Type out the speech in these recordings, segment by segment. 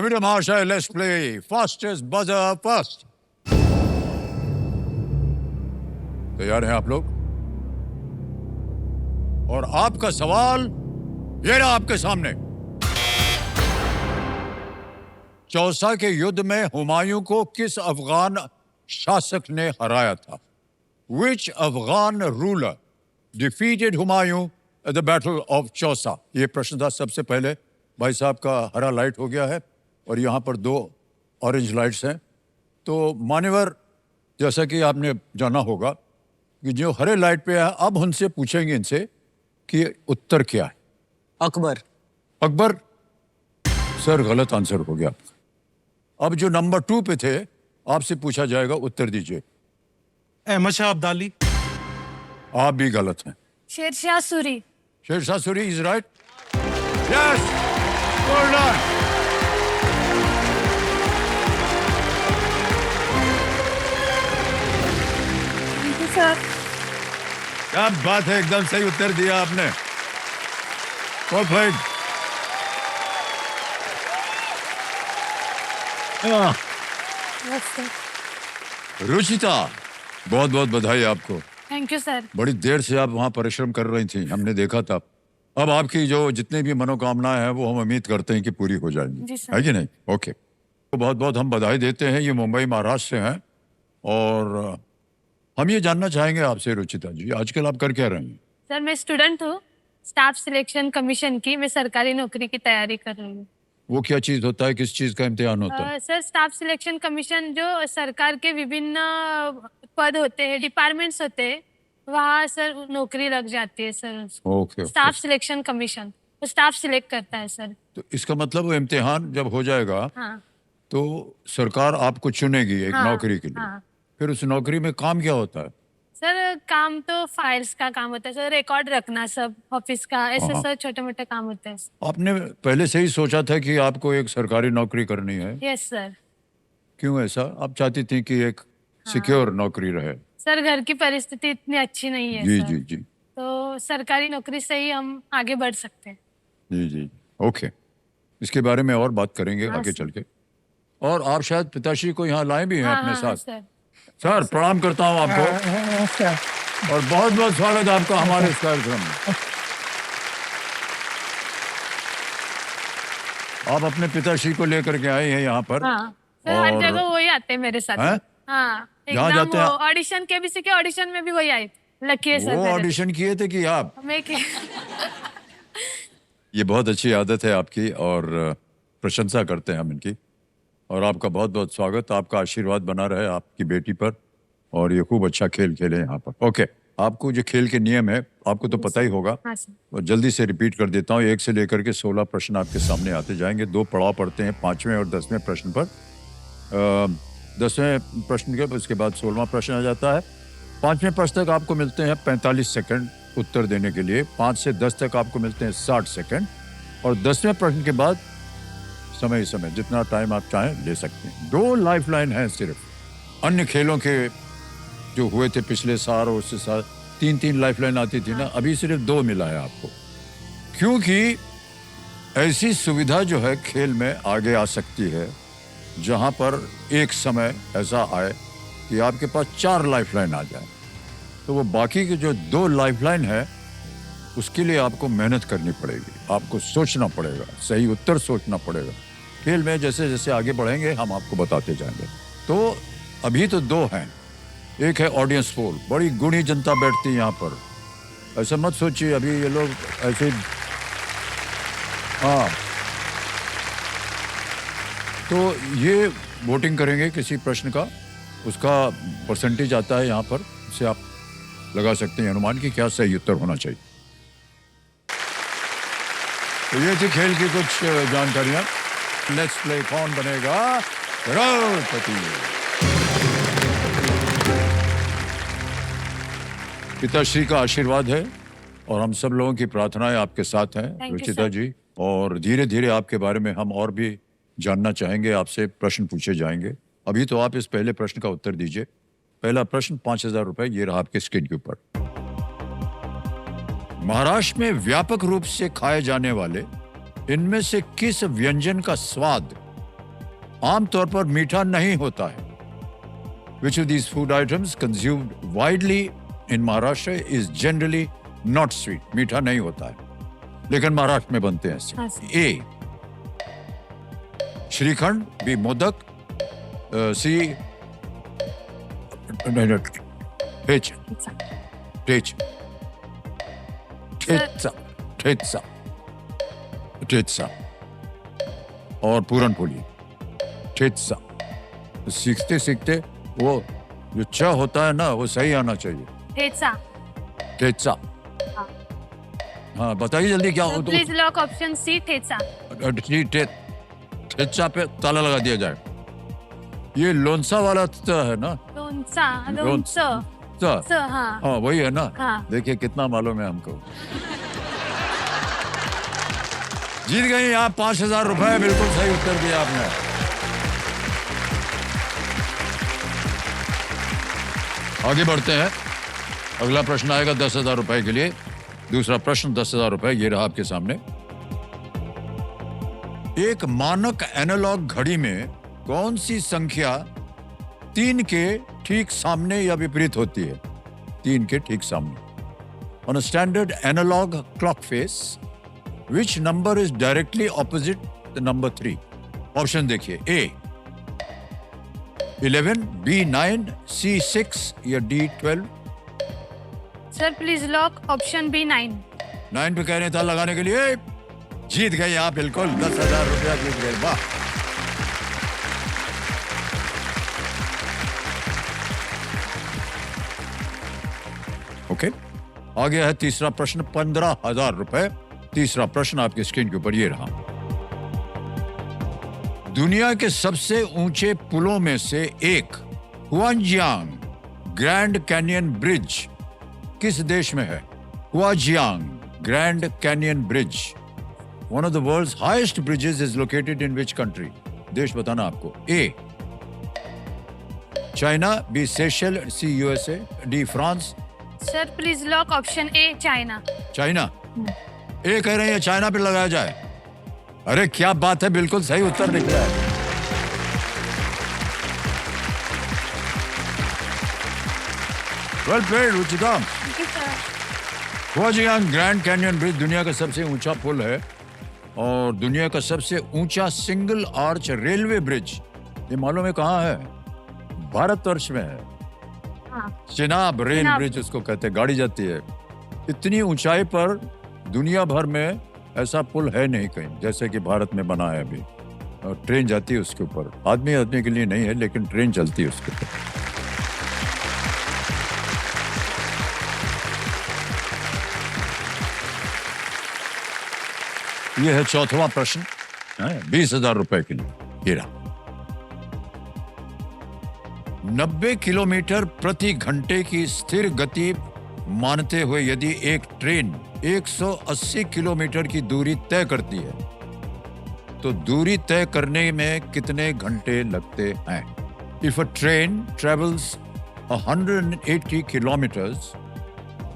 Committee Marshal, let's play fastest buzzer first. तैयार हैं आप लोग? और आपका सवाल ये रहा आपके सामने। चौसा के युद्ध में हुमायूं को किस अफगान शासक ने हराया था? Which Afghan ruler defeated Humayun at the Battle of Chausa? ये प्रश्न था। सबसे पहले भाई साहब का हरा लाइट हो गया है और यहाँ पर 2 ऑरेंज लाइट्स हैं। तो मान्यवर, जैसा कि आपने जाना होगा कि जो हरे लाइट पे है, अब उनसे पूछेंगे इनसे कि उत्तर क्या है। अकबर। अकबर? सर गलत आंसर हो गया। अब जो नंबर 2 पे थे, आपसे पूछा जाएगा, उत्तर दीजिए। अहमद शाह अब्दाली। आप भी गलत हैं। Sher Shah Suri. Sher Shah Suri is right. Yes, good done. Sir क्या बात है, एकदम सही उत्तर दिया आपने। परफेक्ट। रुचिता, बहुत बहुत बधाई आपको। Thank you sir. बड़ी देर से आप वहाँ परिश्रम कर रही थी, हमने देखा था। अब आपकी जो जितनी भी मनोकामनाएं हैं वो हम उम्मीद करते हैं कि पूरी हो जाएंगी। जी सर। है कि नहीं? ओके, तो बहुत बहुत हम बधाई देते हैं। ये मुंबई महाराष्ट्र से हैं और हम ये जानना चाहेंगे आपसे रुचिता जी, आजकल आप कर क्या रही हैं? सर मैं स्टूडेंट हूँ, स्टाफ सिलेक्शन कमीशन की। मैं सरकारी नौकरी की तैयारी कर रही हूँ। वो क्या चीज होता है, किस चीज का इम्तिहान होता है? सर स्टाफ सिलेक्शन कमीशन जो सरकार के विभिन्न पद होते हैं, डिपार्टमेंट्स होते हैं, वहाँ सर नौकरी लग जाती है sir. Okay, staff selection commission वो स्टाफ सिलेक्ट करता है सर। तो इसका मतलब वो इम्तिहान जब हो जाएगा हाँ तो सरकार आपको चुनेगी एक हाँ, नौकरी के लिए। हाँ। फिर उस नौकरी में काम क्या होता है? सर काम तो फाइल्स का काम होता है सर, रिकॉर्ड रखना सब ऑफिस का, ऐसे हाँ। सर छोटे मोटे काम होते हैं। आपने पहले से ही सोचा था कि आपको एक सरकारी नौकरी करनी है? Yes sir. क्यों ऐसा? आप चाहती थी कि एक सिक्योर नौकरी रहे? सर घर की परिस्थिति इतनी अच्छी नहीं है जी सर, जी जी तो सरकारी नौकरी से ही हम आगे बढ़ सकते हैं। जी जी। ओके, इसके बारे में और बात करेंगे हाँ, आगे सर। चल के। और आप शायद पिताश्री को यहाँ लाए भी हैं हाँ, अपने हाँ, साथ। सर। सर प्रणाम करता हूँ आपको और बहुत बहुत स्वागत है आपका हमारे इस कार्यक्रम में। आप अपने पिताश्री को लेकर के आए हैं यहाँ पर। हाँ सर, हर और- जगह वही आते हैं मेरे साथ। हैं? हाँ जहाँ जाते हैं? ऑडिशन केबीसी के ऑडिशन में भी वही आए थे, लकी है सर। वो मेरे। ऑडिशन किए थे कि आप? मैं के- ये बहुत अच्छी आदत है आपकी और प्रशंसा करते हैं हम इनकी। और आपका बहुत बहुत स्वागत, आपका आशीर्वाद बना रहे आपकी बेटी पर और ये खूब अच्छा खेल खेले यहाँ पर। ओके, आपको जो खेल के नियम है आपको तो पता ही होगा, हाँ सर। और जल्दी से रिपीट कर देता हूँ। 1 से लेकर के 16 प्रश्न आपके सामने आते जाएंगे। 2 पड़ाव पड़ते हैं 5वें और 10वें प्रश्न पर। 10वें प्रश्न के उसके बाद 16वां प्रश्न आ जाता है। 5वें प्रश्न तक आपको मिलते हैं 45 सेकंड उत्तर देने के लिए। 5 से 10 तक आपको मिलते हैं 60 सेकंड और 10वें प्रश्न के बाद समय जितना टाइम आप चाहें ले सकते हैं। 2 लाइफलाइन हैं सिर्फ। अन्य खेलों के जो हुए थे पिछले साल और उससे साल 3-3 लाइफलाइन आती थी ना, अभी सिर्फ 2 मिला है आपको, क्योंकि ऐसी सुविधा जो है खेल में आगे आ सकती है जहां पर एक समय ऐसा आए कि आपके पास 4 लाइफलाइन आ जाए। तो वो बाकी के जो 2 लाइफलाइन है उसके लिए आपको मेहनत करनी पड़ेगी, आपको सोचना पड़ेगा, सही उत्तर सोचना पड़ेगा। खेल में जैसे जैसे आगे बढ़ेंगे हम आपको बताते जाएंगे। तो अभी तो 2 हैं। एक है ऑडियंस पोल, बड़ी गुणी जनता बैठती है यहाँ पर, ऐसा मत सोचिए अभी ये लोग ऐसे। हाँ, तो ये वोटिंग करेंगे किसी प्रश्न का, उसका परसेंटेज आता है यहाँ पर, उससे आप लगा सकते हैं अनुमान कि क्या सही उत्तर होना चाहिए। तो ये थी खेल की कुछ जानकारियां। लेट्स प्ले कौन बनेगा करोड़पति। पिताश्री का आशीर्वाद है और हम सब लोगों की प्रार्थनाएं आपके साथ हैं Thank you, रुचिता sir. जी। और धीरे धीरे आपके बारे में हम और भी जानना चाहेंगे, आपसे प्रश्न पूछे जाएंगे। अभी तो आप इस पहले प्रश्न का उत्तर दीजिए। पहला प्रश्न 5000 रुपए, ये रहा आपके स्क्रीन के ऊपर। महाराष्ट्र में व्यापक रूप से खाए जाने वाले इनमें से किस व्यंजन का स्वाद आमतौर पर मीठा नहीं होता है? Which of these food items consumed widely in Maharashtra is generally not sweet? मीठा नहीं होता है, लेकिन महाराष्ट्र में बनते हैं हाँ, ऐसे। A. Shrikhand, B. Modak, C. Thecha, thecha, thecha, thecha, thecha और पूरन पोली। ठेचा। सीखते सीखते वो जो च होता है ना, वो सही आना चाहिए। ठेचा। ठेचा। हाँ, बताइए जल्दी क्या हो। प्लीज लॉक ऑप्शन सी, ठेचा। ठेचा पे ताला लगा दिया जाए। ये लोनसा वाला है ना? लोणचा, लोणचं, हाँ। हाँ, वही है ना? हाँ। देखिए कितना मालूम है हमको। जीत गई आप 5,000 रुपए। बिल्कुल सही उत्तर दिया आपने। आगे बढ़ते हैं। अगला प्रश्न आएगा 10,000 रुपए के लिए। दूसरा प्रश्न 10,000 रुपए, ये रहा आपके सामने। एक मानक एनालॉग घड़ी में कौन सी संख्या 3 के ठीक सामने या विपरीत होती है? 3 के ठीक सामने। On a standard analog clock face which number is directly opposite the number 3? Option देखिए। A 11, B 9, C 6 या D 12? Sir please lock option B, 9। 9 पे कह रहे हैं ताला लगाने के लिए। जीत गए आप, बिल्कुल 10,000 रुपया जीत गए। वाह। ओके, आगे है तीसरा प्रश्न, 15,000 रुपए। तीसरा प्रश्न आपकी स्क्रीन के ऊपर ये रहा। दुनिया के सबसे ऊंचे पुलों में से एक हुआजियांग ग्रैंड कैनियन ब्रिज किस देश में है? Huajiang grand canyon bridge, one of the world's highest bridges, is located in which country? देश बताना आपको। A China, B Seychelles, C USA, D France? Sir please lock option A, China. China. A कह रहे हैं China पे लगाया जाए। अरे क्या बात है, बिल्कुल सही उत्तर निकला है। Well played Ruchika. Huajiang grand canyon bridge दुनिया का सबसे ऊंचा पुल है और दुनिया का सबसे ऊंचा सिंगल आर्च रेलवे ब्रिज। ये मालूम है कहाँ है? भारतवर्ष में है। चिनाब रेल ब्रिज उसको कहते हैं, गाड़ी जाती है। इतनी ऊंचाई पर दुनिया भर में ऐसा पुल है नहीं कहीं, जैसे कि भारत में बना है अभी। और ट्रेन जाती है उसके ऊपर। आदमी के लिए नहीं है, लेकिन ट्रेन चलती है उसके ऊपर। यह है चौथवा प्रश्न, 20,000 रुपए के लिए। हीरा। 90 किलोमीटर प्रति घंटे की स्थिर गति मानते हुए यदि एक ट्रेन 180 किलोमीटर की दूरी तय करती है तो दूरी तय करने में कितने घंटे लगते हैं? If a train travels 180 kilometers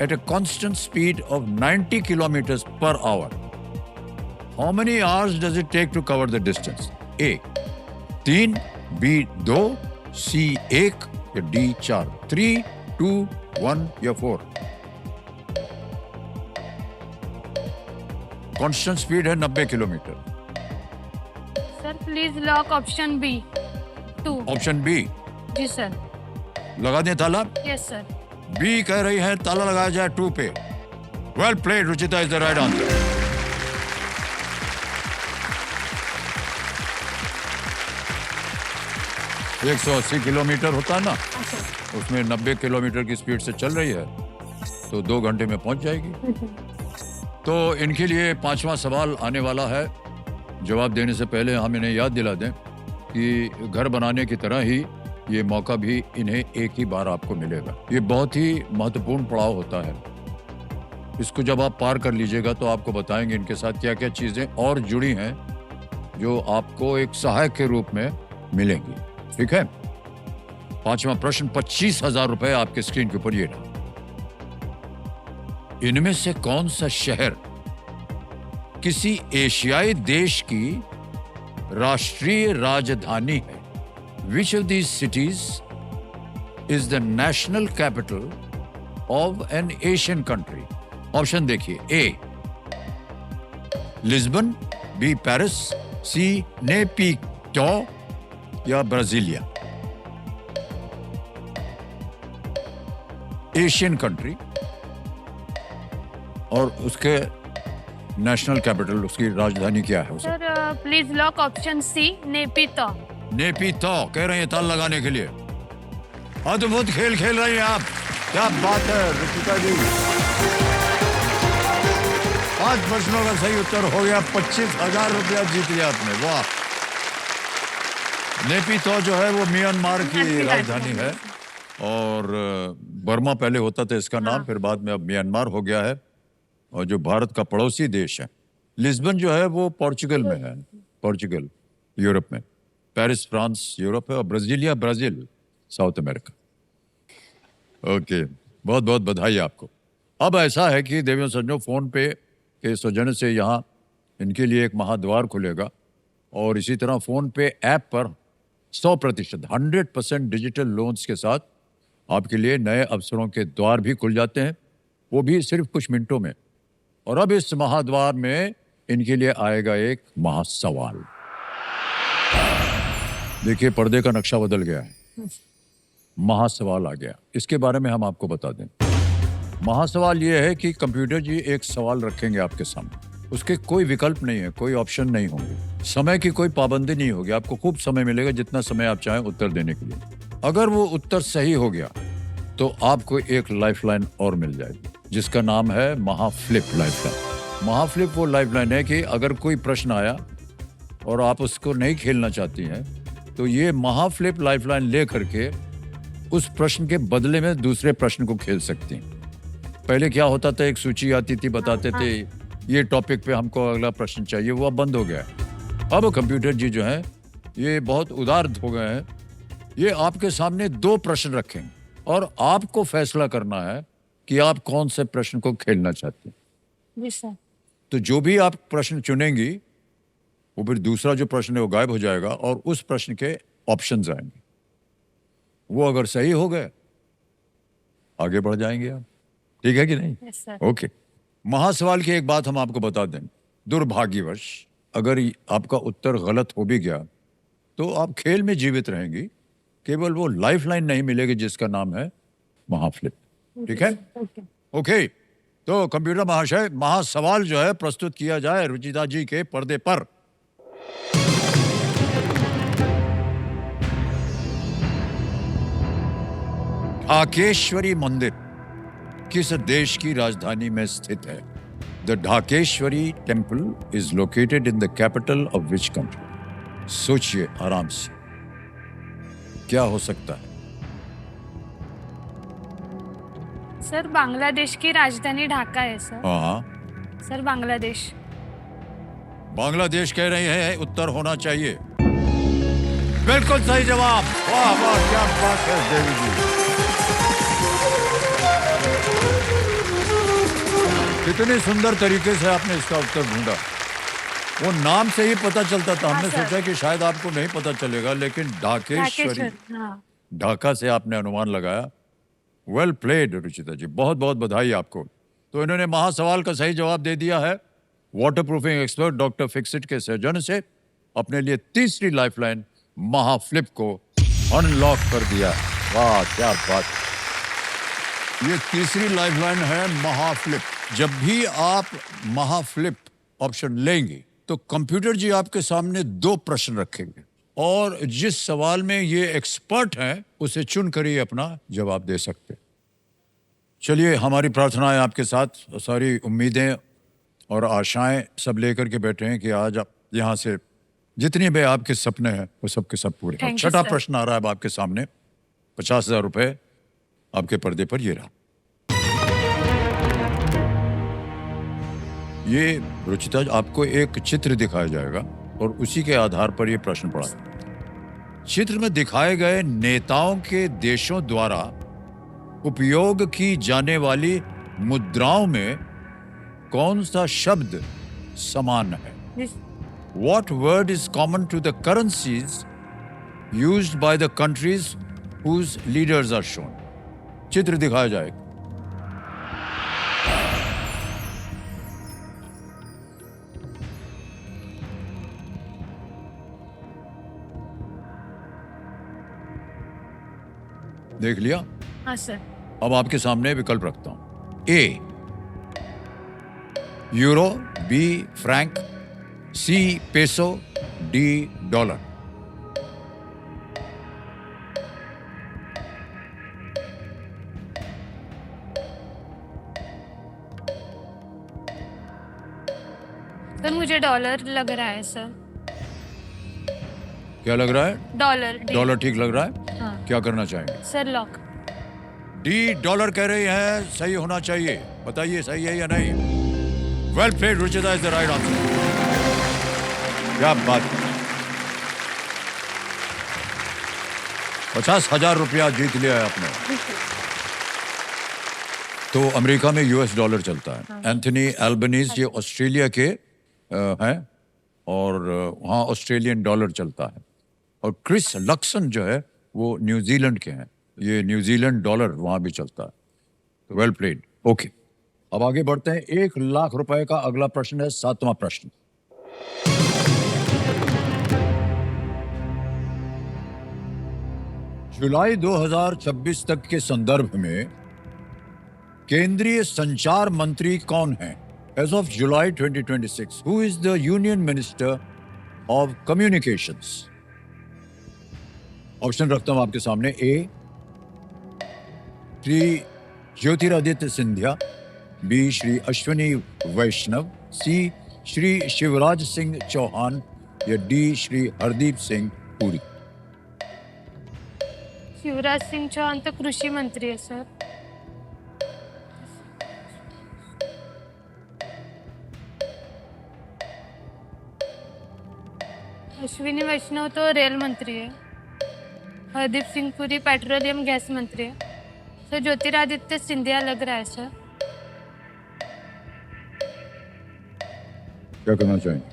at a constant speed of 90 kilometers per hour, how many hours does it take to cover the distance? A 3, B 2, C 1 या D 4? 3, 2, 1 या 4? कांस्टेंट स्पीड है 90 kilometre. Sir please lock option B, 2। Option B? जी sir. लगा दें ताला? Yes sir. B कह रही है ताला लगाया जाए 2 पे। Well played Ruchita, is the right answer. अच्छा। 180 किलोमीटर होता है ना, उसमें 90 किलोमीटर की स्पीड से चल रही है तो 2 घंटे में पहुंच जाएगी। तो इनके लिए 5वां सवाल आने वाला है। जवाब देने से पहले हम इन्हें याद दिला दें कि घर बनाने की तरह ही ये मौका भी इन्हें एक ही बार आपको मिलेगा। ये बहुत ही महत्वपूर्ण पड़ाव होता है। इसको जब आप पार कर लीजिएगा तो आपको बताएंगे इनके साथ क्या क्या चीज़ें और जुड़ी हैं जो आपको एक सहायक के रूप में मिलेंगी। ठीक है। 5वां प्रश्न, 25,000 रुपए आपके स्क्रीन के ऊपर ये रहा। इनमें से कौन सा शहर किसी एशियाई देश की राष्ट्रीय राजधानी है? Which of these cities is the national capital of N Asian country? Option देखिए, ए लिस्बन, बी पेरिस, सी नेपिटो या ब्राजीलिया। एशियन कंट्री और उसके नेशनल कैपिटल, उसकी राजधानी क्या है उसे? Sir please lock option C, Naypyidaw. Naypyidaw कह रहे हैं ताल लगाने के लिए। अद्भुत खेल खेल रही हैं आप, क्या बात है रुचिता जी। 5 प्रश्नों का सही उत्तर हो गया, 25,000 रुपया जीत लिया आपने, वाह। नेपितो जो है वो म्यांमार की राजधानी है और बर्मा पहले होता था इसका नाम, फिर बाद में अब म्यांमार हो गया है। और जो भारत का पड़ोसी देश है, लिस्बन जो है वो पोर्चुगल में है, पोर्चुगल यूरोप में, पेरिस फ्रांस यूरोप है और Brasilia Brazil south America. Okay, बहुत बहुत बधाई आपको। अब ऐसा है कि देवियों सज्जनों, फोन पे के सौजन्य से यहाँ इनके लिए एक महाद्वार खुलेगा और इसी तरह फोन पे ऐप पर 100% 100% डिजिटल लोन्स के साथ आपके लिए नए अवसरों के द्वार भी खुल जाते हैं, वो भी सिर्फ कुछ मिनटों में। और अब इस महाद्वार में इनके लिए आएगा एक महासवाल। देखिए पर्दे का नक्शा बदल गया है, महासवाल आ गया। इसके बारे में हम आपको बता दें। महासवाल ये है कि कंप्यूटर जी एक सवाल रखेंगे आपके सामने, उसके कोई विकल्प नहीं है, कोई ऑप्शन नहीं होंगे, समय की कोई पाबंदी नहीं होगी, आपको खूब समय मिलेगा, जितना समय आप चाहें उत्तर देने के लिए। अगर वो उत्तर सही हो गया तो आपको एक लाइफलाइन और मिल जाएगी, जिसका नाम है महाफ्लिप लाइफलाइन। महाफ्लिप वो लाइफलाइन है कि अगर कोई प्रश्न आया और आप उसको नहीं खेलना चाहती हैं तो ये महाफ्लिप लाइफलाइन ले करके उस प्रश्न के बदले में दूसरे प्रश्न को खेल सकती हैं। पहले क्या होता था, एक सूची आती थी, बताते थे ये टॉपिक पे हमको अगला प्रश्न चाहिए, वो अब बंद हो गया है। अब कंप्यूटर जी जो हैं ये बहुत उदार हो गए हैं, ये आपके सामने 2 प्रश्न रखेंगे और आपको फैसला करना है कि आप कौन से प्रश्न को खेलना चाहते हैं। जी सर। तो जो भी आप प्रश्न चुनेंगी वो फिर दूसरा जो प्रश्न है वो गायब हो जाएगा और उस प्रश्न के ऑप्शंस आएंगे। वो अगर सही हो गए आगे बढ़ जाएंगे आप, ठीक है कि नहीं? Yes sir. ओके। महासवाल की एक बात हम आपको बता दें, दुर्भाग्यवश अगर आपका उत्तर गलत हो भी गया तो आप खेल में जीवित रहेंगी, केवल वो लाइफलाइन नहीं मिलेगी जिसका नाम है महाफ्लिप। ठीक है? ओके। तो कंप्यूटर महाशय, महासवाल जो है प्रस्तुत किया जाए रुचिता जी के पर्दे पर। ढाकेश्वरी मंदिर किस देश की राजधानी में स्थित है? The Dhakeshwari temple is located in the capital of which country? सोचिए आराम से, क्या हो सकता है? सर बांग्लादेश की राजधानी ढाका है सर। हाँ, सर बांग्लादेश। बांग्लादेश कह रहे हैं, उत्तर होना चाहिए। बिल्कुल सही जवाब। वाह वाह, क्या बात है देवी जी, कितने सुंदर तरीके से आपने इसका उत्तर ढूंढा। वो नाम से ही पता चलता था। हमने सोचा कि शायद आपको नहीं पता चलेगा, लेकिन ढाकेश्वरी, ढाका से आपने अनुमान लगाया। वेल प्लेड रुचिता जी, बहुत बहुत बधाई आपको। तो इन्होंने महासवाल का सही जवाब दे दिया है। Water proofing expert doctor Fixit के सौजन्य से अपने लिए तीसरी लाइफलाइन महाफ्लिप को अनलॉक कर दिया। वाह क्या बात। ये तीसरी लाइफलाइन है महाफ्लिप। जब भी आप महाफ्लिप ऑप्शन लेंगे तो कंप्यूटर जी आपके सामने 2 प्रश्न रखेंगे और जिस सवाल में ये एक्सपर्ट हैं उसे चुन कर ही अपना जवाब दे सकते। चलिए, हमारी प्रार्थनाएं आपके साथ, सारी उम्मीदें और आशाएं सब लेकर के बैठे हैं कि आज आप यहाँ से जितनी भी आपके सपने हैं वो सब के सब पूरे हों। छठा प्रश्न आ रहा है अब आपके सामने। 50,000 रुपए आपके पर्दे पर ये रहा। ये रुचिता, आपको एक चित्र दिखाया जाएगा और उसी के आधार पर ये प्रश्न पड़ा। चित्र में दिखाए गए नेताओं के देशों द्वारा उपयोग की जाने वाली मुद्राओं में कौन सा शब्द समान है? What word is common to the currencies used by the countries whose leaders are shown? चित्र दिखाया जाएगा। देख लिया? हाँ सर। अब आपके सामने विकल्प रखता हूं। A euro, B franc, C peso, D dollar. Sir मुझे डॉलर लग रहा है सर। क्या लग रहा है? डॉलर। डॉलर ठीक लग रहा है? हाँ क्या करना चाहेंगे? Sir lock. डी डॉलर कह रही है, सही होना चाहिए। बताइए सही है या नहीं? Well played Ruchita, is the right answer. क्या बात है। 50,000 रुपया जीत लिया है आपने। तो अमेरिका में यूएस डॉलर चलता है। एंथनी एल्बनीज ये ऑस्ट्रेलिया के हैं और वहाँ ऑस्ट्रेलियन डॉलर चलता है। और क्रिस लक्सन जो है वो न्यूजीलैंड के हैं, ये न्यूजीलैंड डॉलर वहाँ भी चलता है। तो वेल प्लेड। ओके, अब आगे बढ़ते हैं। 1 लाख रुपए का अगला प्रश्न है, 7वां प्रश्न। जुलाई 2026 तक के संदर्भ में केंद्रीय संचार मंत्री कौन है? As of July 2026, who is the Union Minister of Communications? Option रखता हूं आपके सामने। ए श्री ज्योतिरादित्य सिंधिया, बी श्री अश्विनी वैष्णव, सी श्री शिवराज सिंह चौहान या डी श्री हरदीप सिंह पुरी। शिवराज सिंह चौहान तो कृषि मंत्री है सर। अश्विनी वैष्णव तो रेल मंत्री है। हरदीप सिंह पुरी पेट्रोलियम गैस मंत्री है। सर ज्योतिरादित्य सिंधिया लग रहा है सर। क्या करना चाहेंगे?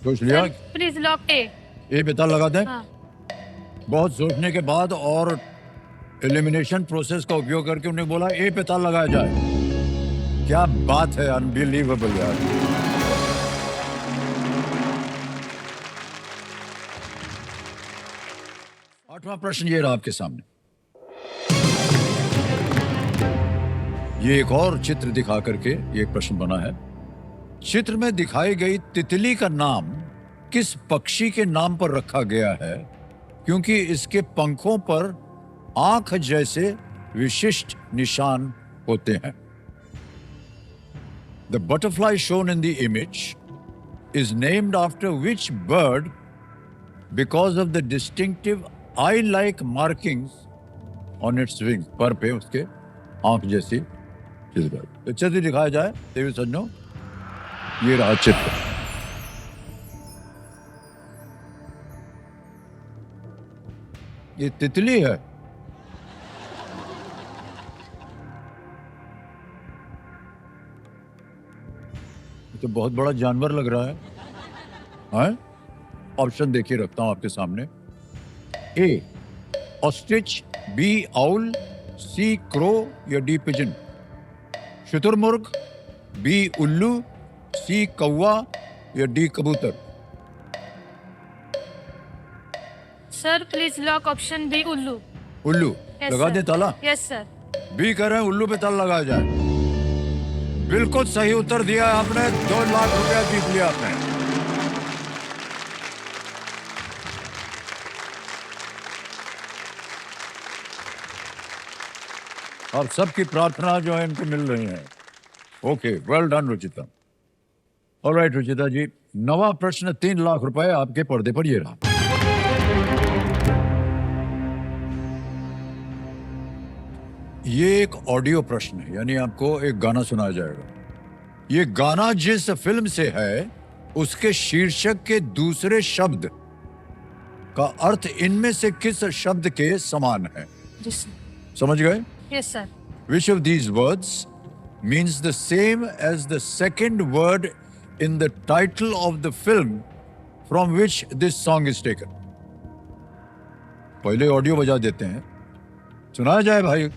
सोच लिया? प्लीज लॉक ए। ए पे ताला लगा दें? हाँ बहुत सोचने के बाद और एलिमिनेशन प्रोसेस का उपयोग करके उन्हें बोला ए पे ताला लगाया जाए। क्या बात है, अनबिलीवेबल यार। आठवां प्रश्न ये रहा आपके सामने। ये एक और चित्र दिखा करके ये एक प्रश्न बना है। चित्र में दिखाई गई तितली का नाम किस पक्षी के नाम पर रखा गया है, क्योंकि इसके पंखों पर आंख जैसे विशिष्ट निशान होते हैं? The butterfly shown in the image is named after which bird because of the distinctive eye-like markings on its wings? पर पे उसके आंख जैसी चीज पर। तो चित्र दिखाया जाए देवी सज्जनों। ये रहा चित्र। ये तितली है। तो बहुत बड़ा जानवर लग रहा है, हैं? ऑप्शन देखिए रखता हूं आपके सामने। A ostrich, B owl, C crow या डी पिजन। शुतुरमुर्ग, बी उल्लू, सी कौवा या डी कबूतर। Sir please lock option B उल्लू। उल्लू लगा दे ताला? Yes sir. बी कर रहे हैं, उल्लू पे ताला लगाया जाए। बिल्कुल सही उत्तर दिया है आपने। 2 लाख रुपया जीत लिया आपने। और सबकी प्रार्थना जो है इनको मिल रही है। Okay, well done Ruchita. Alright Ruchita ji, 9वां प्रश्न 3 लाख रुपए आपके पर्दे पर ये रहा। ये एक ऑडियो प्रश्न है, यानी आपको एक गाना सुनाया जाएगा। ये गाना जिस फिल्म से है उसके शीर्षक के दूसरे शब्द का अर्थ इनमें से किस शब्द के समान है? जी सर। समझ गए? Yes sir. Which of these words means the same as the second word in the title of the film from which this song is taken? पहले ऑडियो बजा देते हैं, सुनाया जाए भाई.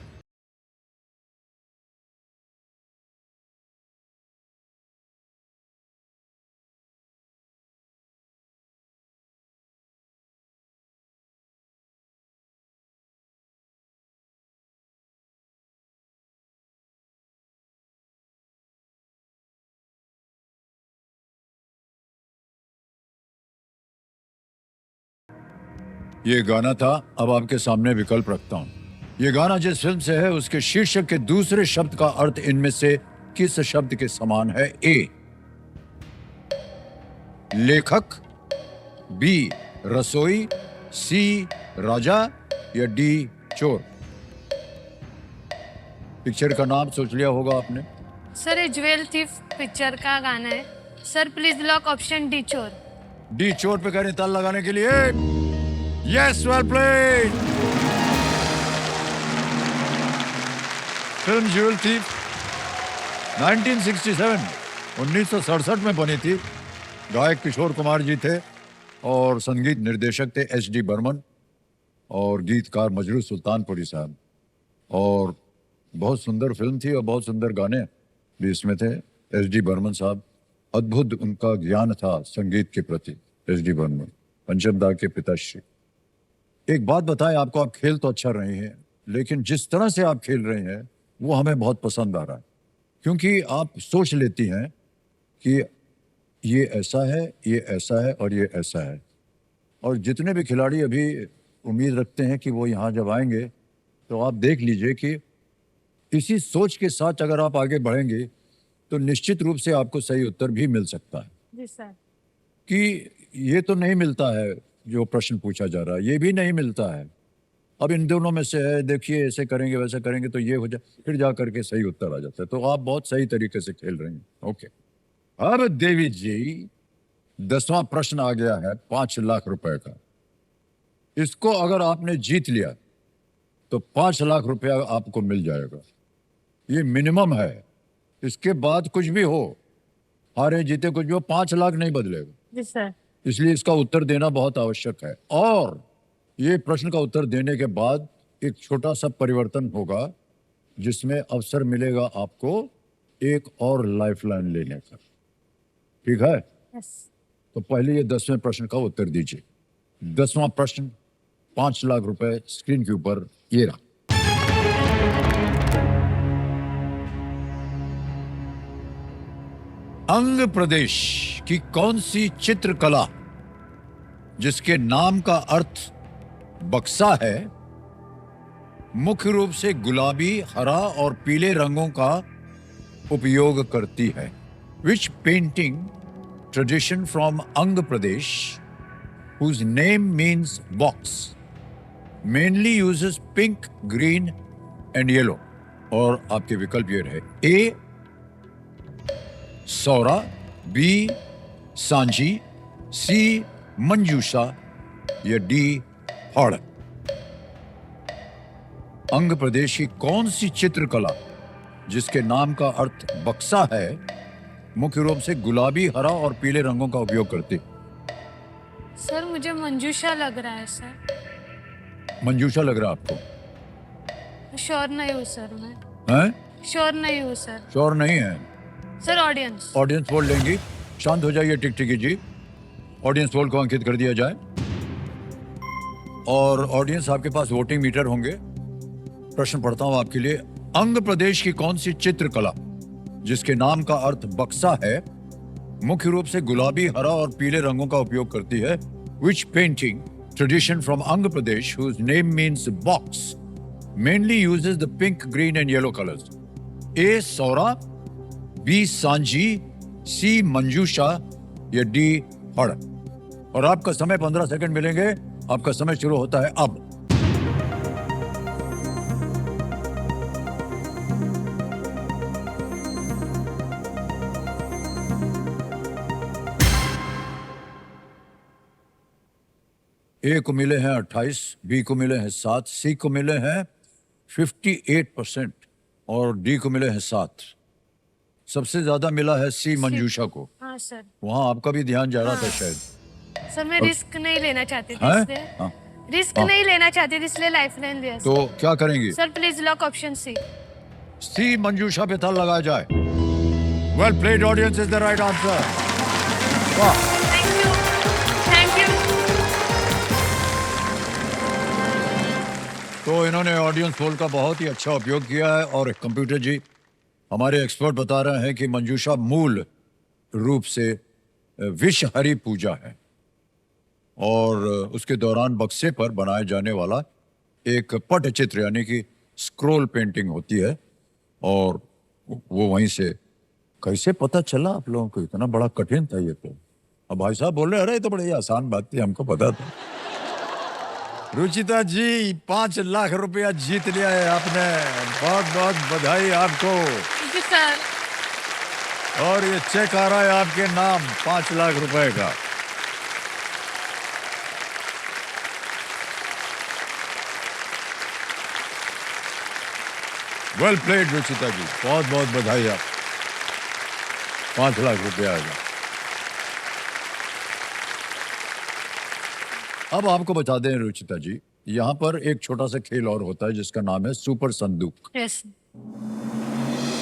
ये गाना था. अब आपके सामने विकल्प रखता हूं. ये गाना जिस फिल्म से है उसके शीर्षक के दूसरे शब्द का अर्थ इनमें से किस शब्द के समान है? ए लेखक, बी रसोई, सी राजा या डी चोर? पिक्चर का नाम सोच लिया होगा आपने. सर ये ज्वेल थीफ पिक्चर का गाना है. Sir please lock option D चोर. डी चोर पे करें ताल लगाने के लिए. Yes, well played. Film jewel thief 1967 में बनी थी. गायक किशोर कुमार जी थे और संगीत निर्देशक थे एच.डी. बर्मन और गीतकार मजरू सुल्तानपुरी साहब. और बहुत सुंदर फिल्म थी और बहुत सुंदर गाने भी इसमें थे. एच.डी. बर्मन साहब, अद्भुत उनका ज्ञान था संगीत के प्रति. एच.डी. बर्मन पंचमदा के पिताश्री. एक बात बताएं आपको, आप खेल तो अच्छा रहे हैं, लेकिन जिस तरह से आप खेल रहे हैं वो हमें बहुत पसंद आ रहा है. क्योंकि आप सोच लेती हैं कि ये ऐसा है, ये ऐसा है और ये ऐसा है. और जितने भी खिलाड़ी अभी उम्मीद रखते हैं कि वो यहाँ जब आएंगे तो आप देख लीजिए कि इसी सोच के साथ अगर आप आगे बढ़ेंगे तो निश्चित रूप से आपको सही उत्तर भी मिल सकता है. जी सर. कि ये तो नहीं मिलता है जो प्रश्न पूछा जा रहा है, ये भी नहीं मिलता है. अब इन दोनों में से है, देखिए ऐसे करेंगे वैसे करेंगे तो ये हो जाए, फिर जा करके सही उत्तर आ जाता है. तो आप बहुत सही तरीके से खेल रहे हैं. ओके. अब देवी जी 10वां प्रश्न आ गया है 5 लाख रुपए का. इसको अगर आपने जीत लिया तो 5 लाख रुपया आपको मिल जाएगा. ये मिनिमम है. इसके बाद कुछ भी हो, हारे जीते कुछ भी हो, 5 लाख नहीं बदलेगा. जी सर. इसलिए इसका उत्तर देना बहुत आवश्यक है. और ये प्रश्न का उत्तर देने के बाद एक छोटा सा परिवर्तन होगा जिसमें अवसर मिलेगा आपको एक और लाइफलाइन लेने का. ठीक है? यस. तो पहले ये 10वें प्रश्न का उत्तर दीजिए. 10वां प्रश्न 5 लाख रुपए स्क्रीन के ऊपर ये रहा. अंग प्रदेश की कौन सी चित्रकला जिसके नाम का अर्थ बक्सा है मुख्य रूप से गुलाबी, हरा और पीले रंगों का उपयोग करती है? Which painting tradition from Andhra Pradesh, whose name means box, mainly uses pink, green and yellow? और आपके विकल्प ये रहे. ए सौरा, बी सांची, सी मंजूषा या डी हड़? अंग प्रदेश की कौन सी चित्रकला जिसके नाम का अर्थ बक्सा है मुख्य रूप से गुलाबी, हरा और पीले रंगों का उपयोग करती? सर मुझे मंजूषा लग रहा है सर. मंजूषा लग रहा है आपको? श्योर नहीं हूँ सर. मैं हैं? श्योर नहीं हूँ सर. श्योर नहीं है? Sir audience. ऑडियंस पोल लेंगी. शांत हो जाइए टिकटिकी जी. ऑडियंस पोल को अंकित कर दिया जाए. और ऑडियंस आपके पास वोटिंग मीटर होंगे. प्रश्न पढ़ता हूं आपके लिए. अंग प्रदेश की कौन सी चित्रकला जिसके नाम का अर्थ बक्सा है मुख्य रूप से गुलाबी, हरा और पीले रंगों का उपयोग करती है? Which painting tradition from Andhra Pradesh, whose name means box, mainly uses the pink, green and yellow colors? A Saura, B Sanjhi, C मंजूषा या डी हड़? और आपका समय 15 सेकंड मिलेंगे. आपका समय शुरू होता है अब. ए को मिले हैं 28, बी को मिले हैं 7, सी को मिले हैं 58%. और डी को मिले हैं 7। सबसे ज्यादा मिला है सी मंजूषा को। हाँ सर। वहां आपका भी ध्यान जा रहा था शायद। सर मैं रिस्क नहीं लेना चाहती थी हैं? इसलिए हाँ। रिस्क हाँ। नहीं लेना चाहती थी इसलिए लाइफ लाइन लिया तो क्या करेंगी? Sir please lock option C. C Manjusha पे था लगाया जाए। Well played audience is the right answer. वाह। Thank you thank you. तो इन्होंने ऑडियंस पोल का बहुत ही अच्छा उपयोग किया है और कंप्यूटर जी हमारे एक्सपर्ट बता रहे हैं कि मंजूषा मूल रूप से विषहरी पूजा है और उसके दौरान बक्से पर बनाए जाने वाला एक पटचित्र यानी कि स्क्रोल पेंटिंग होती है और वो वहीं से कैसे पता चला आप लोगों को? इतना बड़ा कठिन था ये तो। अब भाई साहब बोल रहे अरे तो बड़ी आसान बात थी, हमको पता था। रुचिता जी 5 लाख रुपया जीत लिया है आपने, बहुत बहुत बधाई आपको। Thank you sir. और ये चेक आ रहा है आपके नाम 5 लाख रुपए का। वेल प्लेड रुचिता जी, बहुत बहुत बधाई आप। 5 लाख रुपया आएगा। अब आपको बता दें रुचिता जी, यहाँ पर एक छोटा सा खेल और होता है जिसका नाम है सुपर संदूक। यस।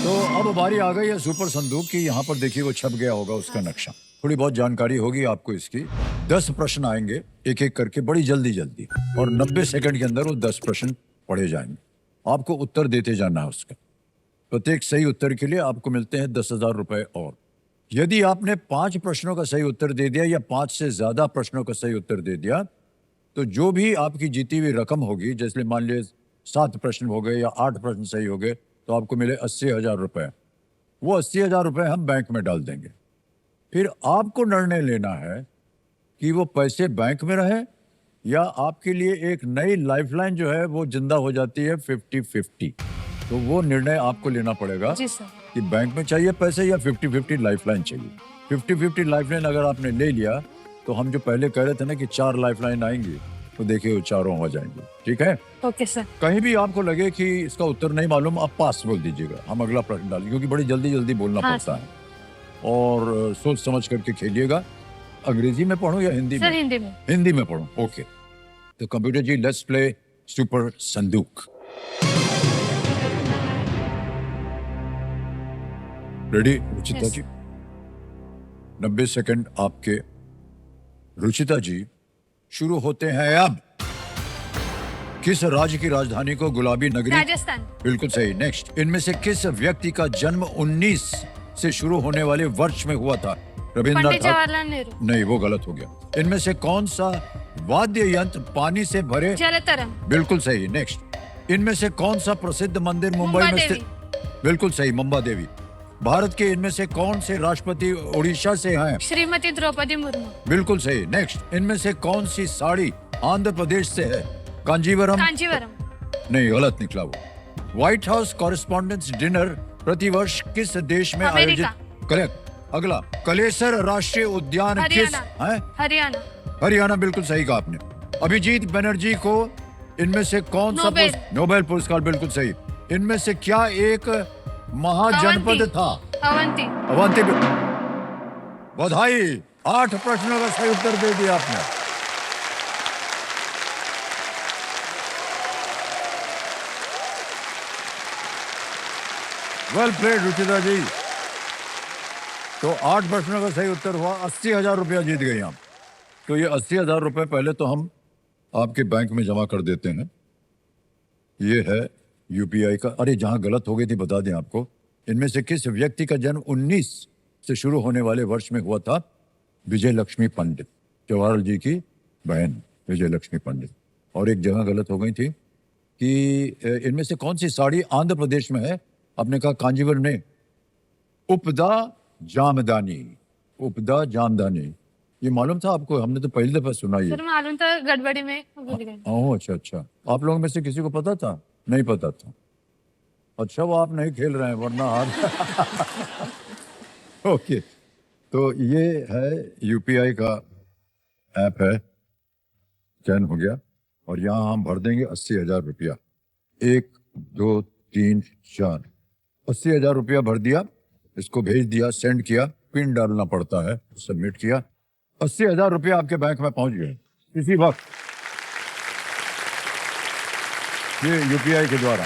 तो अब बारी आ गई है सुपर संदूक की। यहाँ पर देखिए वो छप गया होगा उसका नक्शा। थोड़ी बहुत जानकारी होगी आपको इसकी। 10 प्रश्न आएंगे एक एक करके बड़ी जल्दी जल्दी और 90 सेकंड के अंदर वो 10 प्रश्न पढ़े जाएंगे। आपको उत्तर देते जाना है उसका। प्रत्येक सही उत्तर के लिए आपको मिलते हैं 10,000 रुपए और यदि आपने 5 प्रश्नों का सही उत्तर दे दिया या 5 से ज्यादा प्रश्नों का सही उत्तर दे दिया तो जो भी आपकी जीती हुई रकम होगी, जैसे मान लीजिए 7 प्रश्न हो गए या 8 प्रश्न सही हो गए तो आपको मिले 80,000 रुपए। वो 80,000 रुपए हम बैंक में डाल देंगे। फिर आपको निर्णय लेना है कि वो पैसे बैंक में रहे या आपके लिए एक नई लाइफलाइन जो है वो जिंदा हो जाती है 50-50। तो वो निर्णय आपको लेना पड़ेगा जी सर। कि बैंक में चाहिए पैसे या 50-50 लाइफलाइन चाहिए। 50-50 लाइफलाइन अगर आपने ले लिया तो हम जो पहले कह रहे थे ना कि 4 लाइफलाइन आएंगी तो देखिए वो चारों हो जाएंगे। ठीक है? Okay sir. कहीं भी आपको लगे कि इसका उत्तर नहीं मालूम आप पास बोल दीजिएगा, हम अगला प्रश्न डालेंगे क्योंकि बड़ी जल्दी जल्दी बोलना हाँ, पड़ता है और सोच समझ करके खेलिएगा। अंग्रेजी में पढ़ूं या हिंदी सर में? हिंदी में। हिंदी में पढ़ूं। ओके, तो computer ji let's play super Sandook. Ready Ruchita Yes. जी? 90 सेकंड आपके। रुचिता जी शुरू होते हैं अब। किस राज्य की राजधानी को गुलाबी नगरी? राजस्थान। बिल्कुल सही। नेक्स्ट, इनमें से किस व्यक्ति का जन्म 19 से शुरू होने वाले वर्ष में हुआ था? रविंद्रनाथ पंडित जवाहरलाल नेहरू। नहीं, वो गलत हो गया। इनमें से कौन सा वाद्य यंत्र पानी से भरे? जलतरंग। बिल्कुल सही। नेक्स्ट, इनमें से कौन सा प्रसिद्ध मंदिर मुंबई मुंबा में देवी। स्थित? बिल्कुल सही, मुंबा देवी। भारत के इनमें से कौन से राष्ट्रपति उड़ीसा से हैं? श्रीमती द्रौपदी मुर्मू। बिल्कुल सही। नेक्स्ट, इनमें से कौन सी साड़ी आंध्र प्रदेश से है? कांजीवरम? कांजीवरम। नहीं, गलत निकला वो। व्हाइट हाउस कॉरेस्पॉन्डेंस डिनर प्रतिवर्ष किस देश में अमेरिका। आयोजित? करेक्ट। अगला, कलेसर राष्ट्रीय उद्यान किस? हरियाणा। है हरियाणा। हरियाणा। बिल्कुल सही कहा आपने। अभिजीत बनर्जी को इनमें से कौन सा नोबेल। नोबेल पुरस्कार? बिल्कुल सही। इनमें से क्या एक महाजनपद अवंती। था? अवंती। अवंती। बधाई, 8 प्रश्नों का सही उत्तर दे दिया आपने। वेल प्लेड रुचिता जी। तो 8 प्रश्नों का सही उत्तर हुआ, 80,000 रुपया जीत गए हम। तो ये 80,000 रुपए पहले तो हम आपके बैंक में जमा कर देते हैं। ये है यूपीआई का। अरे जहां गलत हो गई थी बता दें आपको। इनमें से किस व्यक्ति का जन्म 19 से शुरू होने वाले वर्ष में हुआ था? विजय लक्ष्मी पंडित, जवाहरलाल जी की बहन विजय लक्ष्मी पंडित। और एक जगह गलत हो गई थी कि इनमें से कौन सी साड़ी आंध्र प्रदेश में है? आपने कहा कांजीवरम ने। उपदा जामदानी। उपदा जामदानी, ये मालूम था आपको? हमने तो पहली दफा सुना ये। सर मालूम था, गड़बड़ी में भूल गए। ओह अच्छा अच्छा। आप लोगों में से किसी को पता था? नहीं पता था। अच्छा, वो आप नहीं खेल रहे हैं वरना आप ओके, तो ये है यूपीआई का ऐप है, स्कैन हो गया और यहाँ हम भर देंगे 80,000 रुपया। 1 2 3 4 80,000 रुपया भर दिया, इसको भेज दिया, सेंड किया, पिन डालना पड़ता है, सबमिट किया, 80,000 रुपया आपके बैंक में पहुंच गए इसी वक्त, ये यूपीआई के द्वारा।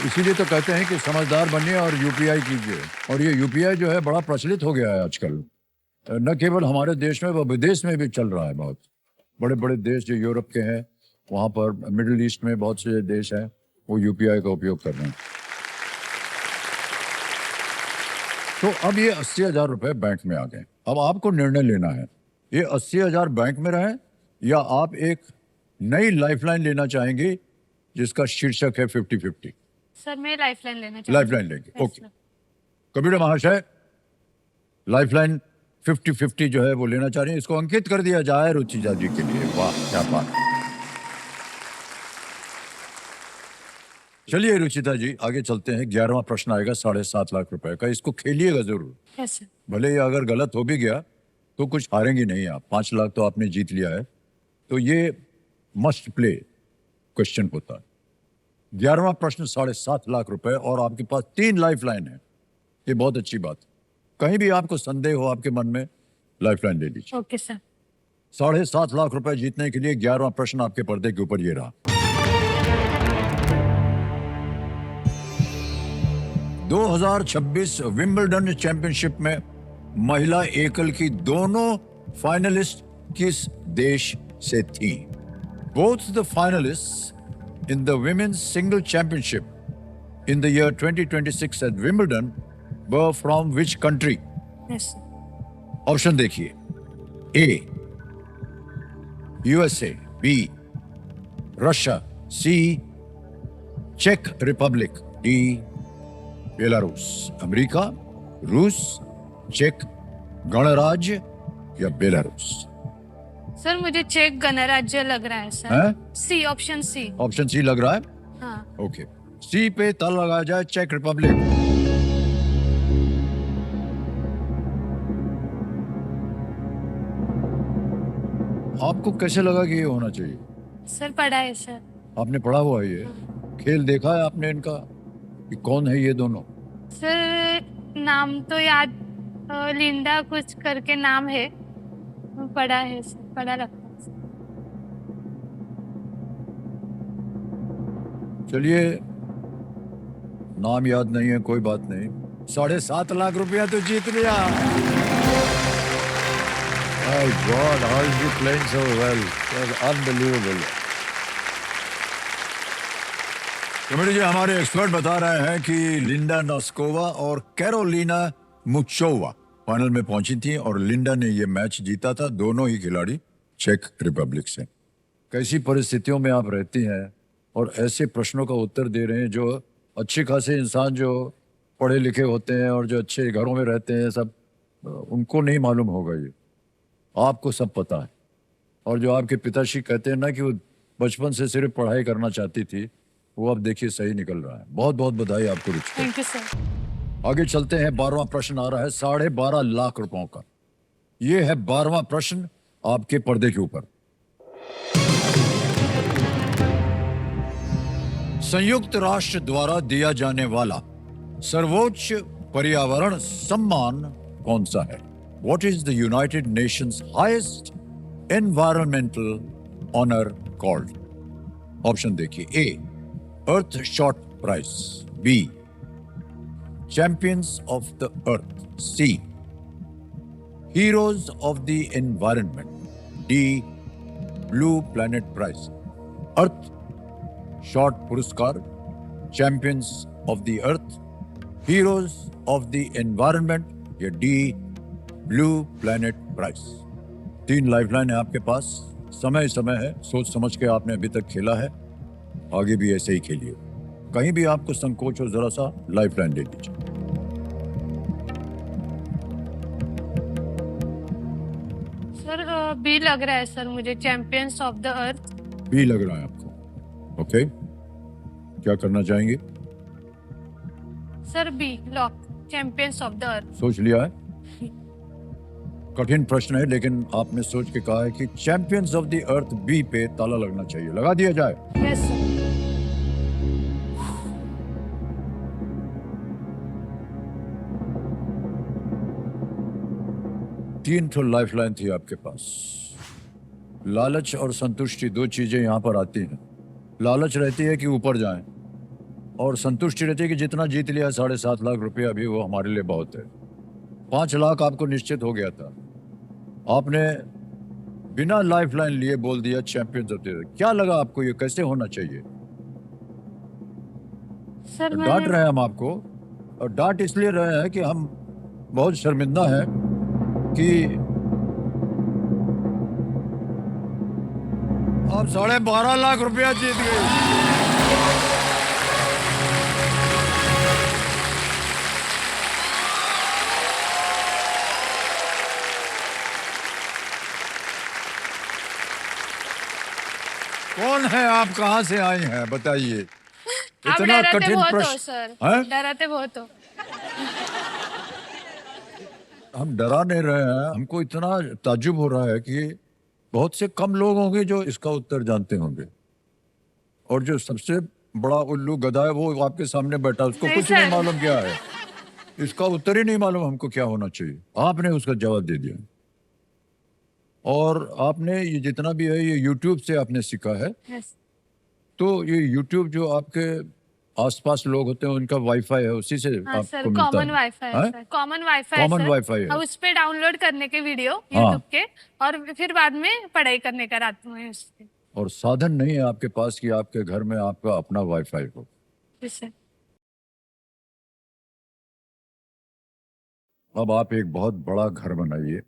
इसीलिए तो कहते हैं कि समझदार बनिए और यूपीआई कीजिए। और ये यूपीआई जो है बड़ा प्रचलित हो गया है आजकल, न केवल हमारे देश में, वह विदेश में भी चल रहा है। बहुत बड़े बड़े देश जो यूरोप के हैं, वहाँ पर मिडिल ईस्ट में बहुत से देश हैं, वो यूपीआई का उपयोग कर रहे हैं। तो अब ये 80,000 रुपये बैंक में आ गए। अब आपको निर्णय लेना है, ये 80,000 बैंक में रहें या आप एक नई लाइफलाइन लेना चाहेंगे जिसका शीर्षक है 50-50। सर मैं लाइफलाइन लेना चाहती लाइफलाइन लेंगे, ओके। कबीर महाशय लाइफलाइन 50-50 जो है वो लेना चाह रही है, इसको अंकित कर दिया जाए रुचिजा जी के लिए। वाह क्या बात। चलिए रुचिता जी आगे चलते हैं। 11वां प्रश्न आएगा 7.5 लाख रुपए का, इसको खेलिएगा जरूर। Yes sir. भले ही अगर गलत हो भी गया तो कुछ हारेंगी नहीं आप, 5 लाख तो आपने जीत लिया है, तो ये मस्ट प्ले क्वेश्चन होता है। 11वां प्रश्न 7.5 लाख रुपए और आपके पास 3 लाइफलाइन है, ये बहुत अच्छी बात है। कहीं भी आपको संदेह हो आपके मन में, लाइफलाइन ले लीजिए। Okay sir. 7.5 लाख रुपए जीतने के लिए 11वां प्रश्न आपके पर्दे के ऊपर ये रहा। 2026 विंबलडन चैंपियनशिप में महिला एकल की दोनों फाइनलिस्ट किस देश से थी? Both the finalists in the women's single championship in the year 2026 at Wimbledon were from which country? Yes sir. Option देखिए, A USA, B Russia, C चेक रिपब्लिक, डी बेलारूस। अमेरिका, रूस, चेक गणराज्य या बेलारूस? सर मुझे check गणराज्य लग रहा है सर। हैं? सी, ऑप्शन सी। ऑप्शन सी लग रहा है, हाँ। ओके। सी पे ताला लगाया जाए, चेक रिपब्लिक। आपको कैसे लगा कि ये होना चाहिए? सर पढ़ा है सर। आपने पढ़ा हुआ है ये? खेल देखा है आपने इनका कि कौन है ये दोनों? सर नाम तो याद, लिंडा कुछ करके नाम है, पढ़ा है सर, पढ़ा लगता है सर। चलिए नाम याद नहीं है, कोई बात नहीं, 7.5 लाख रुपया तो जीत लिया। My God, how is he playing so well? That's unbelievable. Committee ji हमारे एक्सपर्ट बता रहे हैं कि लिंडा नोस्कोवा और कैरोलिना मुचोवा फाइनल में पहुंची थी और लिंडा ने ये मैच जीता था। दोनों ही खिलाड़ी चेक रिपब्लिक से। कैसी परिस्थितियों में आप रहती हैं और ऐसे प्रश्नों का उत्तर दे रहे हैं जो अच्छे खासे इंसान जो पढ़े लिखे होते हैं और जो अच्छे घरों में रहते हैं, सब उनको नहीं मालूम होगा ये, आपको सब पता है। और जो आपके पिताश्री कहते हैं ना कि वो बचपन से सिर्फ पढ़ाई करना चाहती थी, वो अब देखिए सही निकल रहा है। बहुत बहुत बधाई आपको रुचिता। Thank you sir. आगे चलते हैं। 12वां प्रश्न आ रहा है 12.5 लाख रुपयों का। ये है 12वां प्रश्न आपके पर्दे के ऊपर। संयुक्त राष्ट्र द्वारा दिया जाने वाला सर्वोच्च पर्यावरण सम्मान कौन सा है? What is the United Nations highest environmental honor called? Option देखिए, A Earthshot Prize, B Champions of the Earth, C Heroes of the Environment, D Blue Planet Prize. Earthshot पुरस्कार, Champions of the Earth, Heroes of the Environment या D Blue Planet Prize. 3 lifeline है आपके पास, समय समय है, सोच समझ के आपने अभी तक खेला है, आगे भी ऐसे ही खेलिए। कहीं भी आपको संकोच हो जरा सा लाइफलाइन ले लीजिए। सर बी लग रहा है सर मुझे, champions of the earth. B लग रहा है आपको, ओके। क्या करना चाहेंगे? Sir B lock, champions of the earth. सोच लिया है? कठिन प्रश्न है लेकिन आपने सोच के कहा है कि champions of the earth B पे ताला लगना चाहिए। लगा दिया जाए? Yes sir. तीन तो लाइफलाइन थी आपके पास। लालच और संतुष्टि, दो चीजें यहां पर आती हैं। लालच रहती है कि ऊपर जाएं, और संतुष्टि रहती है कि जितना जीत लिया 7.5 लाख रुपया अभी वो हमारे लिए बहुत है। 5 लाख आपको निश्चित हो गया था, आपने बिना लाइफलाइन लिए बोल दिया चैंपियंस ऑफ द ईयर। क्या लगा आपको, ये कैसे होना चाहिए? सर डांट मैंने रहे हैं हम आपको, और डांट इसलिए रहे हैं कि हम बहुत शर्मिंदा हैं कि आप 12.5 लाख रुपया जीत गए। कौन है आप, कहां से आई हैं, बताइए। आप इतना डराते कठिन बहुत हो प्रश्न सर, हैं? डराते बहुत हो। हम डरा नहीं रहे हैं, हमको इतना ताज्जुब हो रहा है कि बहुत से कम लोग होंगे जो इसका उत्तर जानते होंगे, और जो सबसे बड़ा उल्लू गधा है वो आपके सामने बैठा, उसको नहीं कुछ नहीं सर। मालूम क्या है, इसका उत्तर ही नहीं मालूम हमको क्या होना चाहिए। आपने उसका जवाब दे दिया, और आपने ये जितना भी है ये यूट्यूब से आपने सीखा है। Yes. तो ये यूट्यूब जो आपके आसपास लोग होते हैं उनका वाईफाई है, उसी से हाँ आपको सर, मिलता कॉमन है? वाईफाई है हैं? सर, कॉमन वाईफाई है कॉमन सर। वाईफाई है। और उस पे डाउनलोड करने के वीडियो हाँ। यूट्यूब के, और फिर बाद में पढ़ाई करने का रात में उसके। और साधन नहीं है आपके पास कि आपके घर में आपका अपना वाईफाई हो। जी सर। अब आप एक बहुत बड़ा घर बनाइए,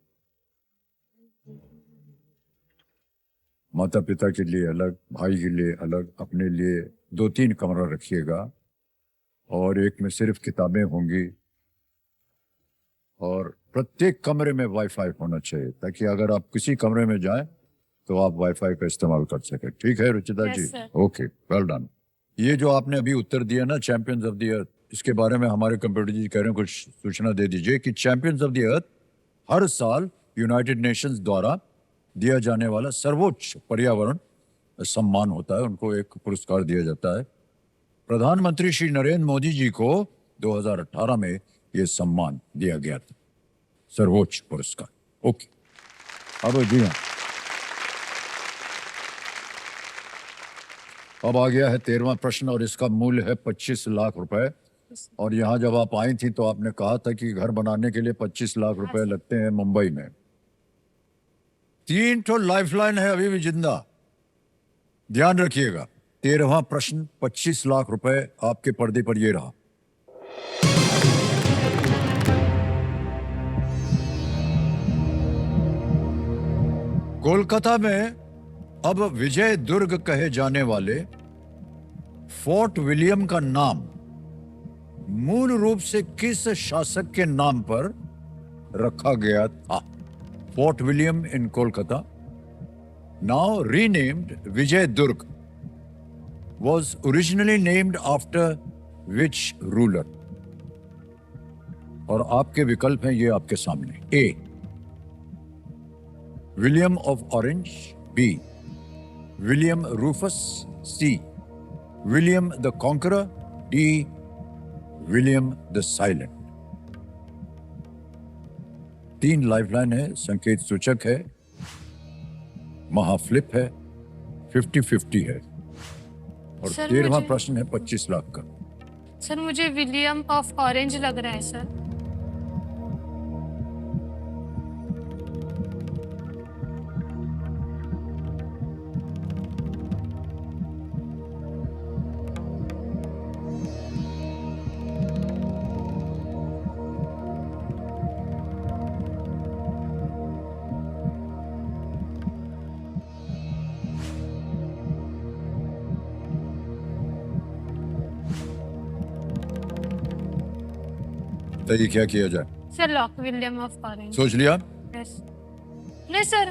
माता पिता के लिए अलग, भाई के लिए अलग, अपने लिए 2-3 कमरा रखिएगा, और एक में सिर्फ किताबें होंगी, और प्रत्येक कमरे में वाईफाई होना चाहिए, ताकि अगर आप किसी कमरे में जाएं तो आप वाईफाई का इस्तेमाल कर सकें। ठीक है रुचिता Yes, जी? sir. Okay, well done. ये जो आपने अभी उत्तर दिया ना चैंपियंस ऑफ द अर्थ, इसके बारे में हमारे कंप्यूटर जी कह रहे हैं, कुछ सूचना दे दीजिए कि चैंपियंस ऑफ द अर्थ हर साल यूनाइटेड नेशंस द्वारा दिया जाने वाला सर्वोच्च पर्यावरण सम्मान होता है, उनको एक पुरस्कार दिया जाता है। प्रधानमंत्री श्री नरेंद्र मोदी जी को 2018 में यह सम्मान दिया गया था, सर्वोच्च पुरस्कार। ओके, अब जी हाँ, अब आ गया है 13वां प्रश्न, और इसका मूल्य है 25 लाख रुपए। और यहां जब आप आई थी तो आपने कहा था कि घर बनाने के लिए 25 लाख रुपए लगते हैं मुंबई में। 3 तो लाइफलाइन है अभी भी जिंदा, ध्यान रखिएगा। 13वां प्रश्न 25 लाख रुपए आपके पर्दे पर ये रहा। कोलकाता में अब विजय दुर्ग कहे जाने वाले फोर्ट विलियम का नाम मूल रूप से किस शासक के नाम पर रखा गया था? Fort William in Kolkata, now renamed Vijay Durg, was originally named after which ruler? और आपके विकल्प हैं ये आपके सामने। A, William of Orange, B, William Rufus, C, William the Conqueror, D, William the Silent. 3 lifeline है, संकेत सूचक है, महाफ्लिप है, 50-50 है, और सर, 13वां मुझे- प्रश्न है 25 लाख का। सर मुझे विलियम ऑफ ऑरेंज लग रहा है सर। तो ये क्या किया जाए? Sir lock William of orange. सोच लिया? यस। नहीं सर,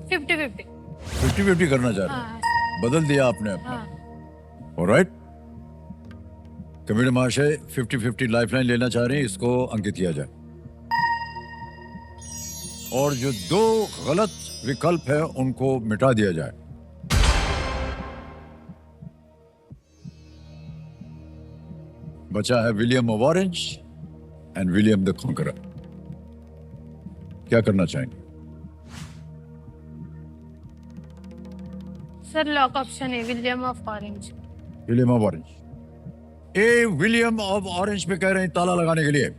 50-50। 50-50 करना चाह रहे हाँ हैं? बदल दिया आपने अपना। हाँ। ऑलराइट, कमेटी महाशय 50-50 लाइफलाइन लेना चाह रहे हैं, इसको अंकित किया जाए, और जो 2 गलत विकल्प है उनको मिटा दिया जाए। बचा है William of orange and William the conqueror. क्या करना चाहेंगे? सर लॉक ऑप्शन है William of orange. William of orange. A William of orange पे कह रहे हैं ताला लगाने के लिए।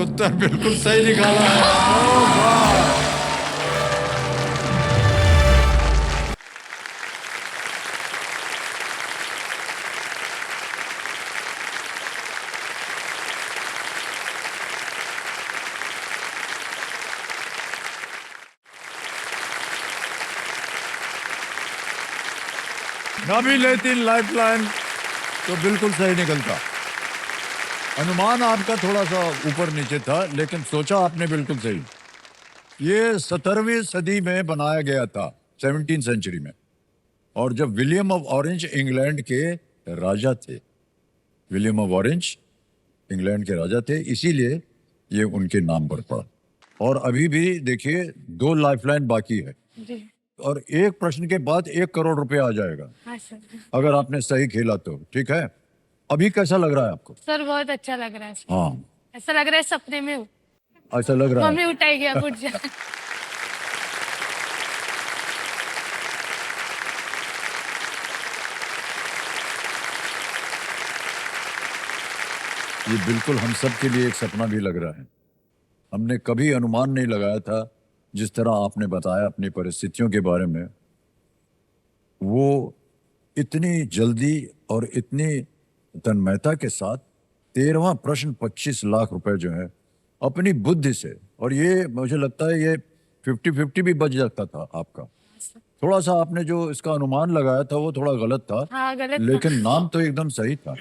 उत्तर बिल्कुल सही निकाला है। ओह वाह! ना भी लेती लाइफलाइन तो बिल्कुल सही निकलता। अनुमान आपका थोड़ा सा ऊपर नीचे था, लेकिन सोचा आपने बिल्कुल सही। ये 17वीं सदी में बनाया गया था, 17th सेंचुरी में, और जब विलियम ऑफ ऑरेंज इंग्लैंड के राजा थे। विलियम ऑफ ऑरेंज इंग्लैंड के राजा थे, इसीलिए ये उनके नाम पर पड़ा। और अभी भी देखिए 2 लाइफलाइन बाकी है, जी और एक प्रश्न के बाद 1 करोड़ रुपए आ जाएगा हाँ सर। अगर आपने सही खेला तो। ठीक है, अभी कैसा लग रहा है आपको? सर बहुत अच्छा लग रहा है सर। हाँ, ऐसा लग रहा है सपने में हूँ। ऐसा लग रहा है। मम्मी उठाएगी आप उठ जा। ये बिल्कुल हम सब के लिए एक सपना भी लग रहा है। हमने कभी अनुमान नहीं लगाया था, जिस तरह आपने बताया अपनी परिस्थितियों के बारे में, वो इतनी जल्दी और इतनी तन्मयता के साथ 13वां प्रश्न 25 लाख रुपए जो है अपनी बुद्धि से, और ये मुझे लगता है ये 50-50 भी बच जाता था आपका। थोड़ा सा आपने जो इसका अनुमान लगाया था वो थोड़ा गलत था, हाँ गलत था। लेकिन नाम तो एकदम सही था।